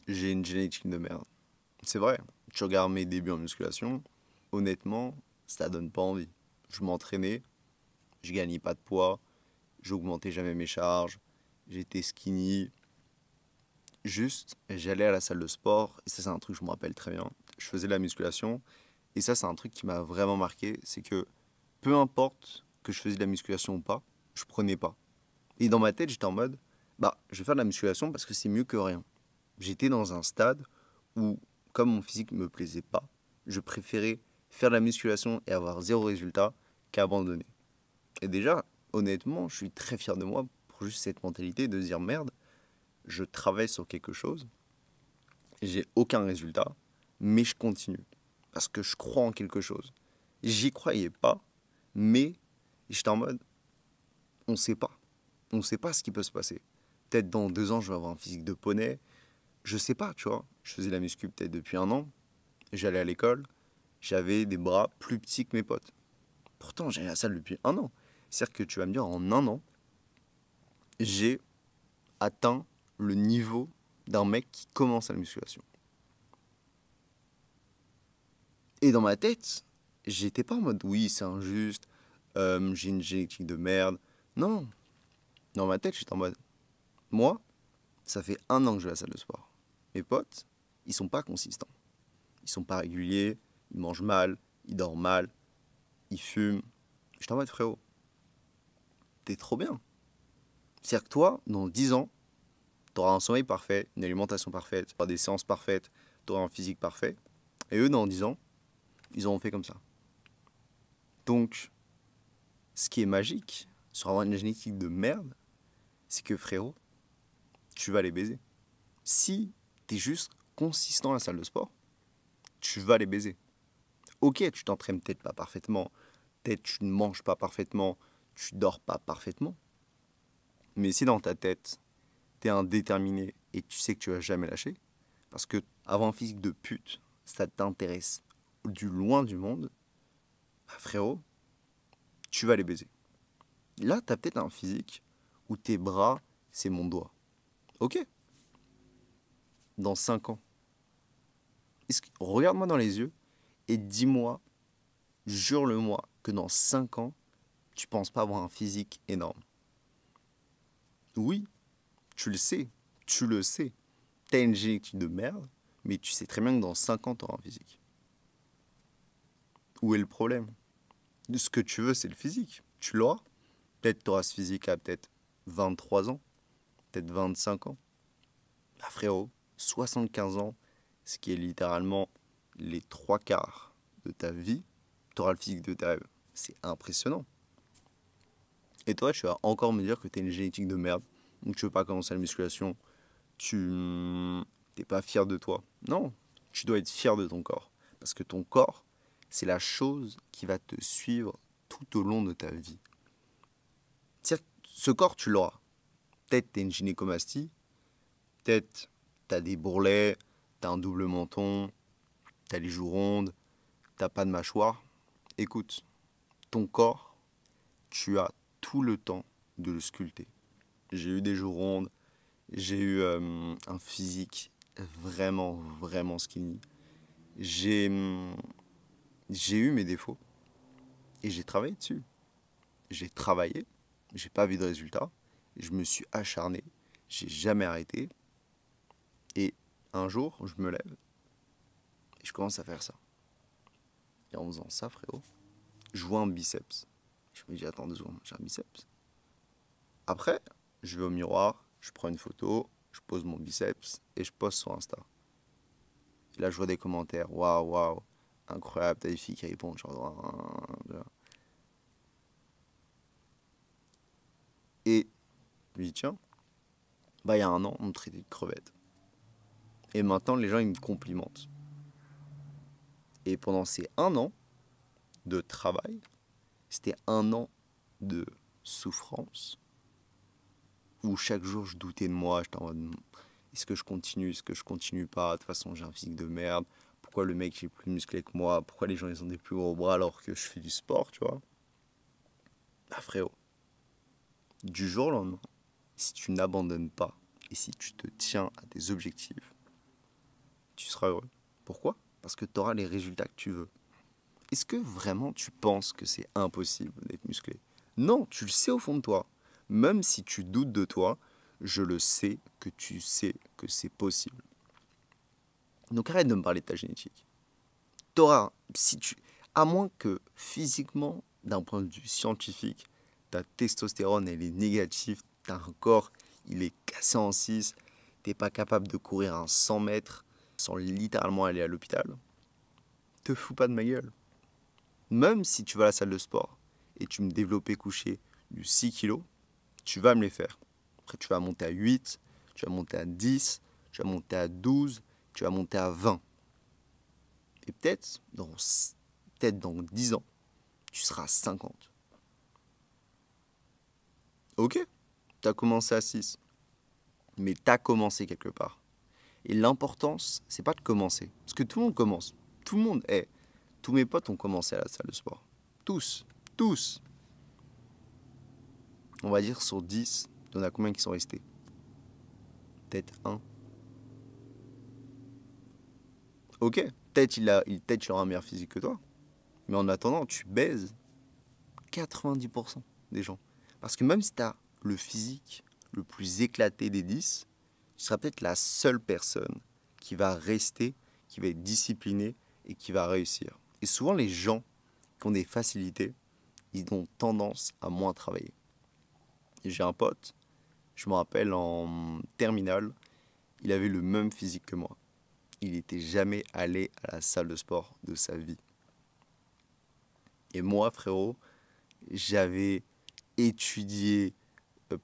j'ai une génétique de merde. C'est vrai, tu regardes mes débuts en musculation, honnêtement, ça donne pas envie. Je m'entraînais, je gagnais pas de poids, j'augmentais jamais mes charges, j'étais skinny. Juste, j'allais à la salle de sport, et ça c'est un truc que je me rappelle très bien. Je faisais de la musculation, et ça c'est un truc qui m'a vraiment marqué, c'est que peu importe que je faisais de la musculation ou pas, je prenais pas. Et dans ma tête, j'étais en mode, bah, je vais faire de la musculation parce que c'est mieux que rien. J'étais dans un stade où, comme mon physique ne me plaisait pas, je préférais faire de la musculation et avoir zéro résultat qu'abandonner. Et déjà, honnêtement, je suis très fier de moi pour juste cette mentalité de se dire merde, je travaille sur quelque chose, j'ai aucun résultat, mais je continue. Parce que je crois en quelque chose. J'y croyais pas, mais j'étais en mode, on sait pas. On sait pas ce qui peut se passer. Peut-être dans 2 ans, je vais avoir un physique de poney. Je sais pas, tu vois. Je faisais la muscu peut-être depuis un an. J'allais à l'école. J'avais des bras plus petits que mes potes. Pourtant, j'allais à la salle depuis un an. C'est-à-dire que tu vas me dire, en un an, j'ai atteint le niveau d'un mec qui commence à la musculation. Et dans ma tête, j'étais pas en mode, oui, c'est injuste, j'ai une génétique de merde. Non, dans ma tête, j'étais en mode, moi, ça fait un an que je vais à la salle de sport. Mes potes, ils sont pas consistants. Ils sont pas réguliers, ils mangent mal, ils dorment mal, ils fument. Je en mode frérot, t'es trop bien. C'est-à-dire que toi, dans 10 ans, t'auras un sommeil parfait, une alimentation parfaite, t'auras des séances parfaites, t'auras un physique parfait. Et eux, dans 10 ans, ils auront fait comme ça. Donc, ce qui est magique sur avoir une génétique de merde, c'est que frérot, tu vas les baiser. Si t'es juste consistant à la salle de sport, tu vas les baiser. Ok, tu t'entraînes peut-être pas parfaitement, peut-être tu ne manges pas parfaitement, tu dors pas parfaitement. Mais si dans ta tête, t'es un déterminé et tu sais que tu vas jamais lâcher, parce que avoir un physique de pute, ça t'intéresse du loin du monde, bah frérot, tu vas les baiser. Là, t'as peut-être un physique où tes bras, c'est mon doigt. Ok, dans 5 ans, regarde-moi dans les yeux et dis-moi, jure-le-moi, que dans 5 ans, tu penses pas avoir un physique énorme. Oui, tu le sais. T'as une génétique de merde, mais tu sais très bien que dans 5 ans, t'auras un physique. Où est le problème? Ce que tu veux, c'est le physique. Tu l'auras. Peut-être t'auras ce physique à peut-être 23 ans, peut-être 25 ans. Bah frérot, 75 ans, ce qui est littéralement les 3 quarts de ta vie, t'auras le physique de tes rêves. C'est impressionnant. Et toi, tu vas encore me dire que t'as une génétique de merde, donc tu veux pas commencer la musculation, tu t'es pas fier de toi. Non, tu dois être fier de ton corps. Parce que ton corps, c'est la chose qui va te suivre tout au long de ta vie. C'est-à-dire que ce corps, tu l'auras. Peut-être t'as une gynécomastie, peut-être t'as des bourrelets, t'as un double menton, t'as les joues rondes, t'as pas de mâchoire. Écoute, ton corps, tu as tout le temps de le sculpter. J'ai eu des joues rondes, j'ai eu un physique vraiment, vraiment skinny. J'ai j'ai eu mes défauts et j'ai travaillé dessus. J'ai travaillé, j'ai pas vu de résultat, je me suis acharné, j'ai jamais arrêté. Et un jour, je me lève et je commence à faire ça. Et en faisant ça, frérot, je vois un biceps. Je me dis, attends 2 secondes, j'ai un biceps. Après, je vais au miroir, je prends une photo, je pose mon biceps et je poste sur Insta. Et là, je vois des commentaires, waouh, waouh, incroyable, t'as des filles qui répondent, genre. Et je me dis, tiens, bah il y a un an, on me traitait de crevette. Et maintenant, les gens, ils me complimentent. Et pendant ces un an de travail, c'était un an de souffrance, où chaque jour, je doutais de moi, j'étais en mode, est-ce que je continue, est-ce que je continue pas, de toute façon, j'ai un physique de merde, pourquoi le mec est plus musclé que moi, pourquoi les gens, ils ont des plus gros bras alors que je fais du sport, tu vois. Bah frérot, du jour au lendemain, si tu n'abandonnes pas, et si tu te tiens à tes objectifs, seras heureux. Pourquoi? Parce que tu auras les résultats que tu veux. Est-ce que vraiment tu penses que c'est impossible d'être musclé? Non, tu le sais au fond de toi. Même si tu doutes de toi, je le sais que tu sais que c'est possible. Donc arrête de me parler de ta génétique. T'auras, si tu, à moins que physiquement, d'un point de vue scientifique, ta testostérone elle est négative, t'as un corps, il est cassé en 6, t'es pas capable de courir un 100 mètres sans littéralement aller à l'hôpital, te fous pas de ma gueule. Même si tu vas à la salle de sport et tu me développes couché du 6 kilos, tu vas me les faire. Après, tu vas monter à 8, tu vas monter à 10, tu vas monter à 12, tu vas monter à 20. Et peut-être dans 10 ans, tu seras à 50. Ok, tu as commencé à 6, mais tu as commencé quelque part. Et l'importance, c'est pas de commencer. Parce que tout le monde commence. Tout le monde est. Tous mes potes ont commencé à la salle de sport. Tous. Tous. On va dire sur 10, il y en a combien qui sont restés? Peut-être un. Ok, peut-être il aura un meilleur physique que toi. Mais en attendant, tu baises 90% des gens. Parce que même si tu as le physique le plus éclaté des 10, tu seras peut-être la seule personne qui va rester, qui va être disciplinée et qui va réussir. Et souvent, les gens qui ont des facilités, ils ont tendance à moins travailler. Et j'ai un pote, je me rappelle en terminale, il avait le même physique que moi. Il n'était jamais allé à la salle de sport de sa vie. Et moi, frérot, j'avais étudié, euh,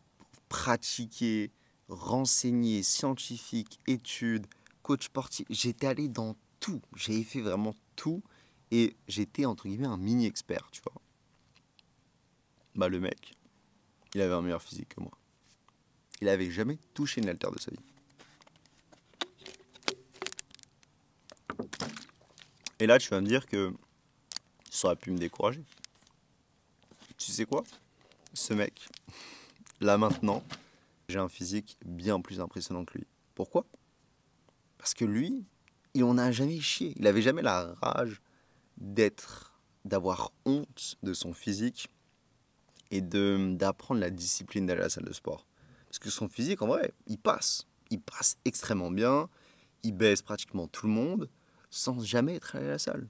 pratiqué, renseigné, scientifique, études, coach sportif. J'étais allé dans tout. J'avais fait vraiment tout. Et j'étais, entre guillemets, un mini-expert, tu vois. Bah, le mec, il avait un meilleur physique que moi. Il avait jamais touché une haltère de sa vie. Et là, tu vas me dire que ça aurait pu me décourager. Tu sais quoi? Ce mec, là maintenant, j'ai un physique bien plus impressionnant que lui. Pourquoi? Parce que lui, il en a jamais chié. Il avait jamais la rage d'avoir honte de son physique et d'apprendre la discipline d'aller à la salle de sport. Parce que son physique, en vrai, il passe. Il passe extrêmement bien. Il baisse pratiquement tout le monde sans jamais être allé à la salle.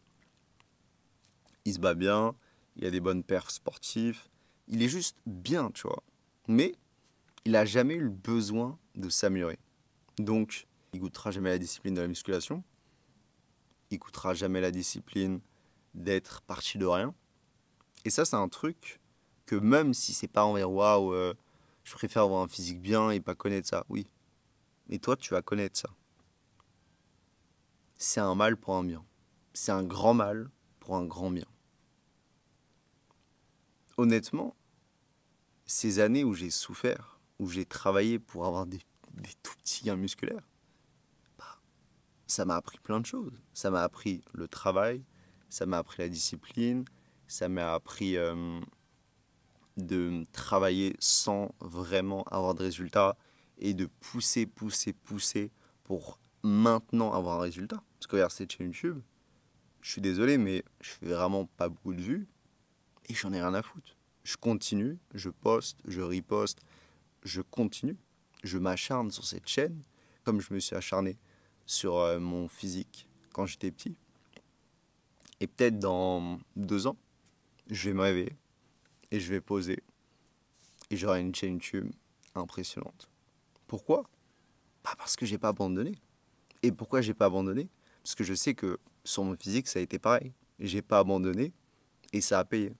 Il se bat bien. Il a des bonnes perfs sportifs. Il est juste bien, tu vois. Mais il n'a jamais eu le besoin de s'améliorer. Donc, il goûtera jamais la discipline de la musculation. Il goûtera jamais la discipline d'être parti de rien. Et ça, c'est un truc que même si c'est pas envers waouh, je préfère avoir un physique bien et pas connaître ça. Oui. Mais toi, tu vas connaître ça. C'est un mal pour un bien. C'est un grand mal pour un grand bien. Honnêtement, ces années où j'ai souffert, où j'ai travaillé pour avoir des tout petits gains musculaires, bah, ça m'a appris plein de choses. Ça m'a appris le travail, ça m'a appris la discipline, ça m'a appris de travailler sans vraiment avoir de résultats et de pousser pour maintenant avoir un résultat. Parce que regarde cette chaîne YouTube, je suis désolé, mais je fais vraiment pas beaucoup de vues et j'en ai rien à foutre. Je continue, je poste, je riposte, je continue. Je m'acharne sur cette chaîne comme je me suis acharné sur mon physique quand j'étais petit. Et peut-être dans 2 ans, je vais me réveiller et je vais poser et j'aurai une chaîne YouTube impressionnante. Pourquoi? Bah parce que j'ai pas abandonné. Et pourquoi j'ai pas abandonné? Parce que je sais que sur mon physique, ça a été pareil. J'ai pas abandonné et ça a payé.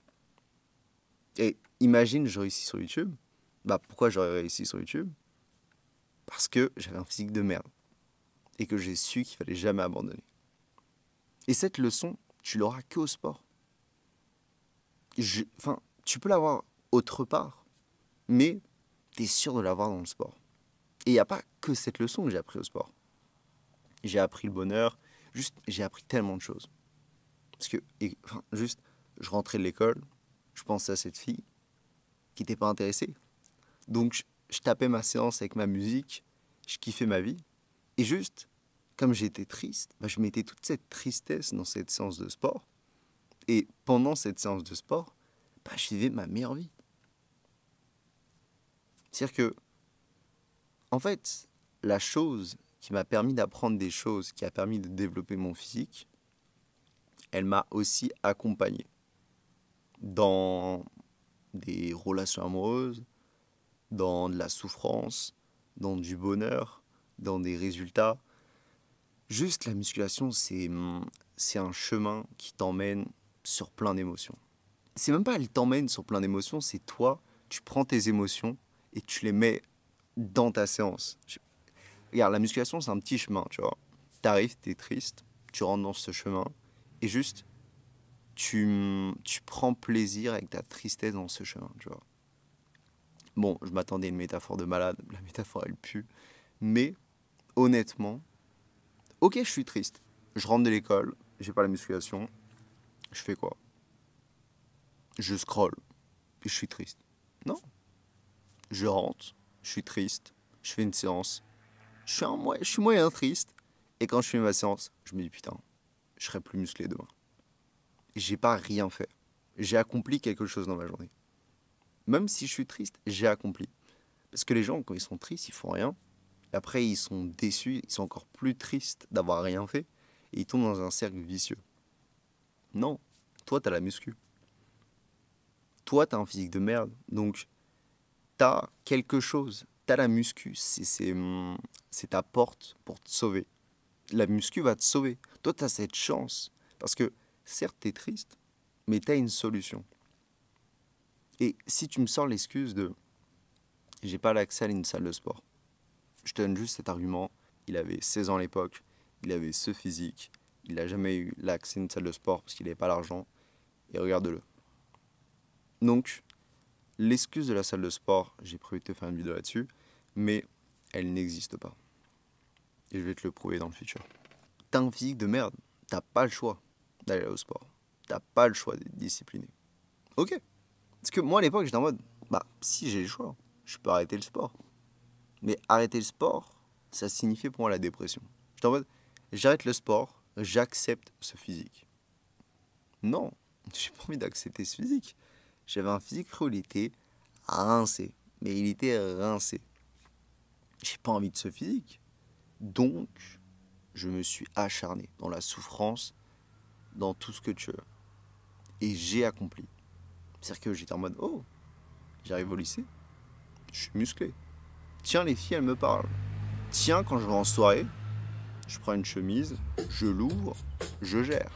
Et imagine, je réussis sur YouTube. Bah pourquoi j'aurais réussi sur YouTube? Parce que j'avais un physique de merde. Et que j'ai su qu'il fallait jamais abandonner. Et cette leçon, tu l'auras que au sport. Enfin, tu peux l'avoir autre part, mais tu es sûr de l'avoir dans le sport. Et il n'y a pas que cette leçon que j'ai appris au sport. J'ai appris le bonheur, j'ai appris tellement de choses. Parce que, je rentrais de l'école, je pensais à cette fille qui n'était pas intéressée. Donc, je tapais ma séance avec ma musique, je kiffais ma vie. Et juste, comme j'étais triste, bah, je mettais toute cette tristesse dans cette séance de sport. Et pendant cette séance de sport, bah, je vivais ma meilleure vie. C'est-à-dire que, en fait, la chose qui m'a permis d'apprendre des choses, qui a permis de développer mon physique, elle m'a aussi accompagné dans des relations amoureuses, dans de la souffrance, dans du bonheur, dans des résultats. Juste la musculation, c'est un chemin qui t'emmène sur plein d'émotions. C'est même pas elle t'emmène sur plein d'émotions, c'est toi, tu prends tes émotions et tu les mets dans ta séance. Regarde, la musculation, c'est un petit chemin, tu vois. T'arrives, t'es triste, tu rentres dans ce chemin et juste, tu prends plaisir avec ta tristesse dans ce chemin, tu vois. Bon, je m'attendais à une métaphore de malade, la métaphore, elle pue. Mais, honnêtement, ok, je suis triste. Je rentre de l'école, j'ai pas la musculation. Je fais quoi? Je scrolle, puis je suis triste. Non. Je rentre, je suis triste, je fais une séance. Je suis moyen triste. Et quand je fais ma séance, je me dis putain, je serai plus musclé demain. J'ai pas rien fait. J'ai accompli quelque chose dans ma journée. Même si je suis triste, j'ai accompli. Parce que les gens, quand ils sont tristes, ils font rien. Et après, ils sont déçus, ils sont encore plus tristes d'avoir rien fait. Et ils tombent dans un cercle vicieux. Non, toi, t'as la muscu. Toi, t'as un physique de merde. Donc, t'as quelque chose. T'as la muscu. C'est ta porte pour te sauver. La muscu va te sauver. Toi, t'as cette chance. Parce que, certes, t'es triste, mais t'as une solution. Et si tu me sors l'excuse de j'ai pas l'accès à une salle de sport, je te donne juste cet argument. Il avait 16 ans à l'époque, il avait ce physique, il n'a jamais eu l'accès à une salle de sport parce qu'il n'avait pas l'argent. Et regarde-le. Donc, l'excuse de la salle de sport, j'ai prévu de te faire une vidéo là-dessus, mais elle n'existe pas. Et je vais te le prouver dans le futur. T'as un physique de merde, t'as pas le choix d'aller au sport. T'as pas le choix d'être discipliné. Ok. Parce que moi à l'époque j'étais en mode, bah si j'ai le choix, je peux arrêter le sport. Mais arrêter le sport, ça signifiait pour moi la dépression. J'étais en mode, j'arrête le sport, j'accepte ce physique. Non, j'ai pas envie d'accepter ce physique. J'avais un physique, frérot, il était rincé. Mais il était rincé. J'ai pas envie de ce physique. Donc, je me suis acharné dans la souffrance, dans tout ce que tu veux. Et j'ai accompli. C'est-à-dire que j'étais en mode, oh, j'arrive au lycée, je suis musclé. Tiens, les filles, elles me parlent. Tiens, quand je vais en soirée, je prends une chemise, je l'ouvre, je gère.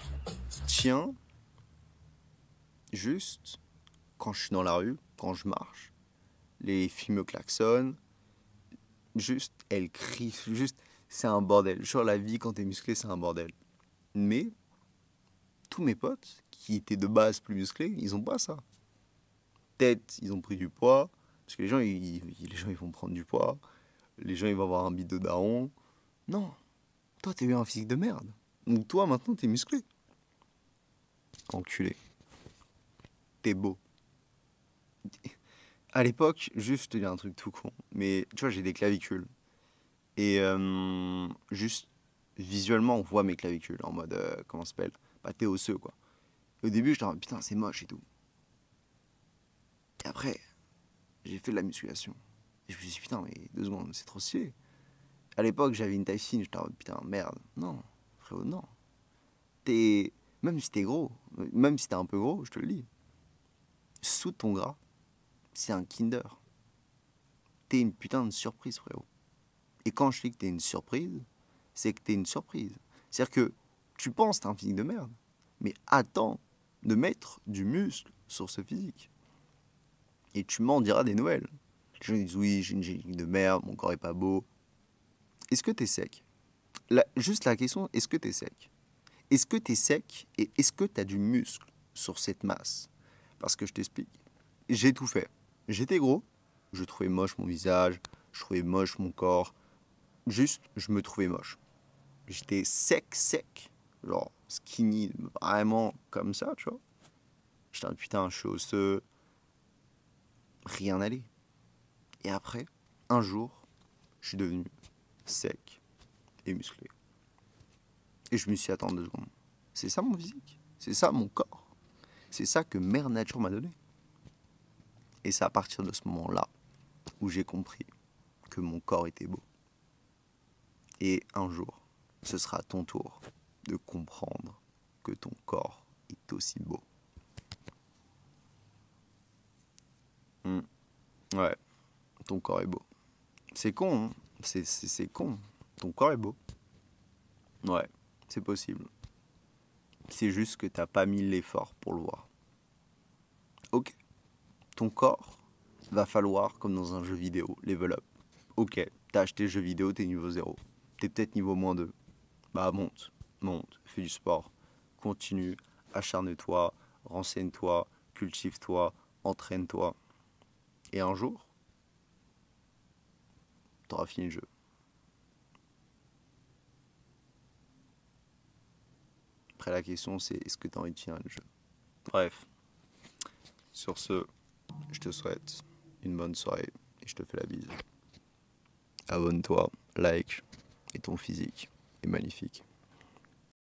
Tiens, juste, quand je suis dans la rue, quand je marche, les filles me klaxonnent, juste, elles crient, juste, c'est un bordel. Genre, la vie, quand t'es musclé, c'est un bordel. Mais, tous mes potes, qui étaient de base plus musclés, ils ont pas ça. Peut-être, ils ont pris du poids, parce que les gens, ils vont prendre du poids, les gens, ils vont avoir un bide de daron. Non, toi, t'as eu un physique de merde. Donc toi, maintenant, t'es musclé. Enculé. T'es beau. À l'époque, juste, je te dis un truc tout con. Mais tu vois, j'ai des clavicules. Et juste, visuellement, on voit mes clavicules. En mode, comment ça s'appelle? Bah, t'es osseux, quoi. Et au début, j'étais en mode, putain, c'est moche et tout. Et après, j'ai fait de la musculation. Et je me suis dit, putain, mais 2 secondes, c'est trop stylé. À l'époque, j'avais une taille fine. J'étais en mode, putain, merde. Non, frérot, non. T'es... Même si t'es gros, même si t'es un peu gros, je te le dis, sous ton gras, c'est un Kinder. T'es une putain de surprise, frérot. Et quand je dis que t'es une surprise, c'est que t'es une surprise. C'est-à-dire que tu penses que t'as un physique de merde, mais attends de mettre du muscle sur ce physique. Et tu m'en diras des nouvelles. Les gens disent oui, j'ai une génétique de merde, mon corps est pas beau. Est-ce que t'es sec? Juste la question, est-ce que t'es sec? Est-ce que t'es sec et est-ce que t'as du muscle sur cette masse? Parce que je t'explique. J'ai tout fait. J'étais gros, je trouvais moche mon visage, je trouvais moche mon corps. Juste, je me trouvais moche. J'étais sec. Genre skinny, vraiment comme ça, tu vois. J'étais un putain, je suis osseux. Rien n'allait. Et après, un jour, je suis devenu sec et musclé. Et je me suis dit, attends 2 secondes. C'est ça mon physique? C'est ça mon corps? C'est ça que Mère Nature m'a donné? Et c'est à partir de ce moment-là où j'ai compris que mon corps était beau. Et un jour, ce sera à ton tour de comprendre que ton corps est aussi beau. Ouais, ton corps est beau. C'est con, hein? C'est con. Ton corps est beau. Ouais, c'est possible. C'est juste que t'as pas mis l'effort pour le voir. Ok, ton corps va falloir, comme dans un jeu vidéo, level up. Ok, t'as acheté le jeu vidéo, t'es niveau 0. T'es peut-être niveau -2. Bah monte, fais du sport. Continue, acharne-toi, renseigne-toi, cultive-toi, entraîne-toi. Et un jour, t'auras fini le jeu. Après la question c'est est-ce que t'as envie de finir le jeu? Bref, sur ce, je te souhaite une bonne soirée et je te fais la bise. Abonne-toi, like, et ton physique est magnifique.